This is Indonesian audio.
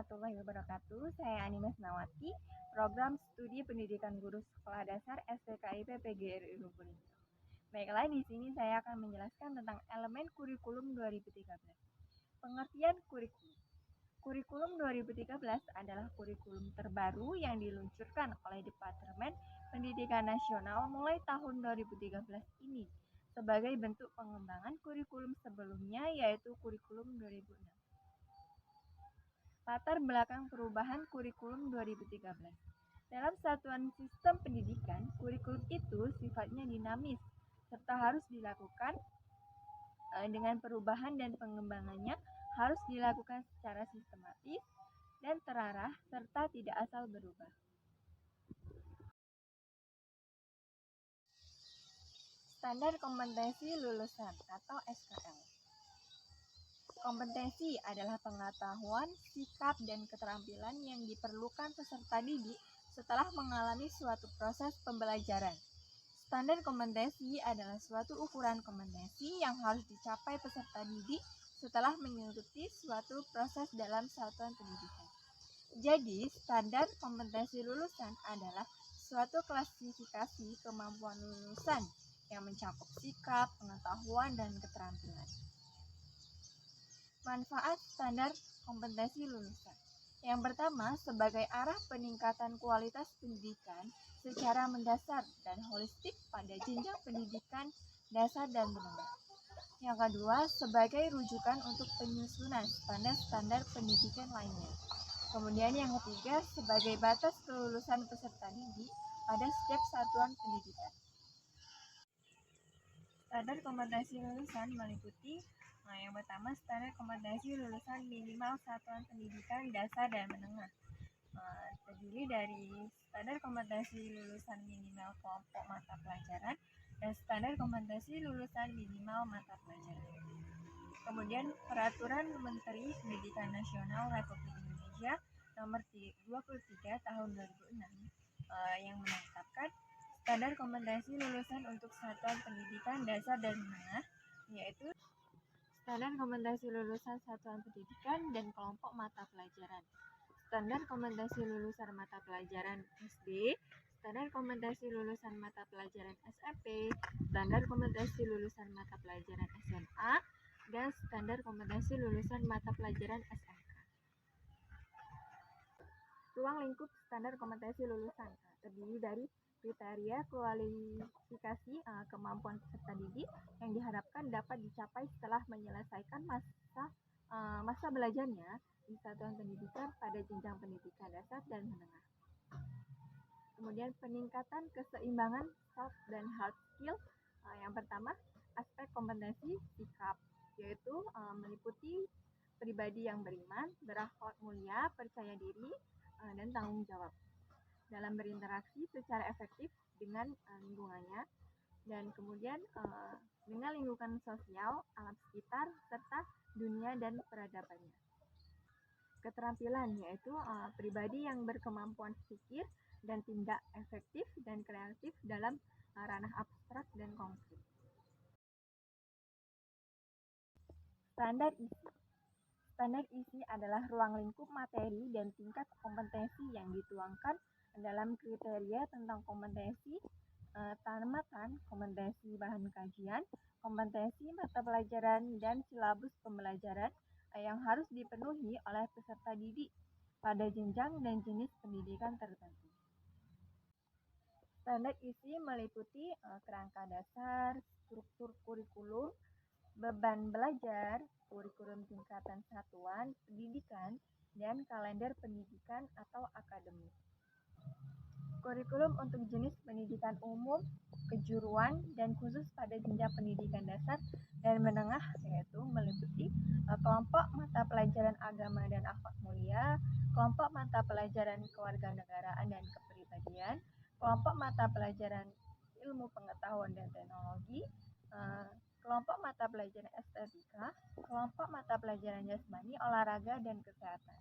warahmatullahi wabarakatuh. Saya Animas Nawati, Program Studi Pendidikan Guru Sekolah Dasar STKIP PGRI Lubulingga. Baiklah, di sini saya akan menjelaskan tentang elemen kurikulum 2013. Pengertian kurikulum. Kurikulum 2013 adalah kurikulum terbaru yang diluncurkan oleh Departemen Pendidikan Nasional mulai tahun 2013 ini sebagai bentuk pengembangan kurikulum sebelumnya, yaitu kurikulum 2006. Latar belakang perubahan kurikulum 2013. Dalam satuan sistem pendidikan, kurikulum itu sifatnya dinamis serta harus dilakukan dengan perubahan dan pengembangannya harus dilakukan secara sistematis dan terarah serta tidak asal berubah. Standar kompetensi lulusan atau SKL. Kompetensi adalah pengetahuan, sikap, dan keterampilan yang diperlukan peserta didik setelah mengalami suatu proses pembelajaran. Standar kompetensi adalah suatu ukuran kompetensi yang harus dicapai peserta didik setelah mengikuti suatu proses dalam satuan pendidikan. Jadi, standar kompetensi lulusan adalah suatu klasifikasi kemampuan lulusan yang mencakup sikap, pengetahuan, dan keterampilan. Manfaat standar kompetensi lulusan. Yang pertama, sebagai arah peningkatan kualitas pendidikan secara mendasar dan holistik pada jenjang pendidikan dasar dan menengah. Yang kedua, sebagai rujukan untuk penyusunan standar-standar pendidikan lainnya. Kemudian yang ketiga, sebagai batas kelulusan peserta didik pada setiap satuan pendidikan. Standar kompetensi lulusan meliputi yang pertama, standar kompetensi lulusan minimal satuan pendidikan dasar dan menengah. Terdiri dari standar kompetensi lulusan minimal kelompok mata pelajaran dan standar kompetensi lulusan minimal mata pelajaran. Kemudian Peraturan Menteri Pendidikan Nasional Republik Indonesia Nomor 23 Tahun 2006 yang menetapkan standar kompetensi lulusan untuk satuan pendidikan dasar dan menengah, yaitu standar kompetensi lulusan satuan pendidikan dan kelompok mata pelajaran, standar kompetensi lulusan mata pelajaran SD, standar kompetensi lulusan mata pelajaran SMP, standar kompetensi lulusan mata pelajaran SMA, dan standar kompetensi lulusan mata pelajaran SMK. Ruang lingkup standar kompetensi lulusan terdiri dari kriteria kualifikasi kemampuan peserta didik yang diharapkan dapat dicapai setelah menyelesaikan masa belajarnya di satuan pendidikan pada jenjang pendidikan dasar dan menengah. Kemudian peningkatan keseimbangan soft dan hard skill. Yang pertama, aspek kompetensi sikap, yaitu meliputi pribadi yang beriman, berakhlak mulia, percaya diri, dan tanggung jawab dalam berinteraksi secara efektif dengan lingkungannya, dan kemudian dengan lingkungan sosial, alam sekitar, serta dunia dan peradabannya. Keterampilan, yaitu pribadi yang berkemampuan pikir dan tindak efektif dan kreatif dalam ranah abstrak dan konkret. Standar isi. Standar isi adalah ruang lingkup materi dan tingkat kompetensi yang dituangkan dalam kriteria tentang kompetensi tamatan, kompetensi bahan kajian, kompetensi mata pelajaran, dan silabus pembelajaran yang harus dipenuhi oleh peserta didik pada jenjang dan jenis pendidikan tertentu. Standar isi meliputi kerangka dasar, struktur kurikulum, beban belajar, kurikulum tingkatan satuan pendidikan, dan kalender pendidikan atau akademik. Kurikulum untuk jenis pendidikan umum, kejuruan, dan khusus pada jenjang pendidikan dasar dan menengah, yaitu meliputi kelompok mata pelajaran agama dan akhlak mulia, kelompok mata pelajaran kewarganegaraan dan kepribadian, kelompok mata pelajaran ilmu pengetahuan dan teknologi, kelompok mata pelajaran estetika, kelompok mata pelajaran jasmani, olahraga, dan kesehatan.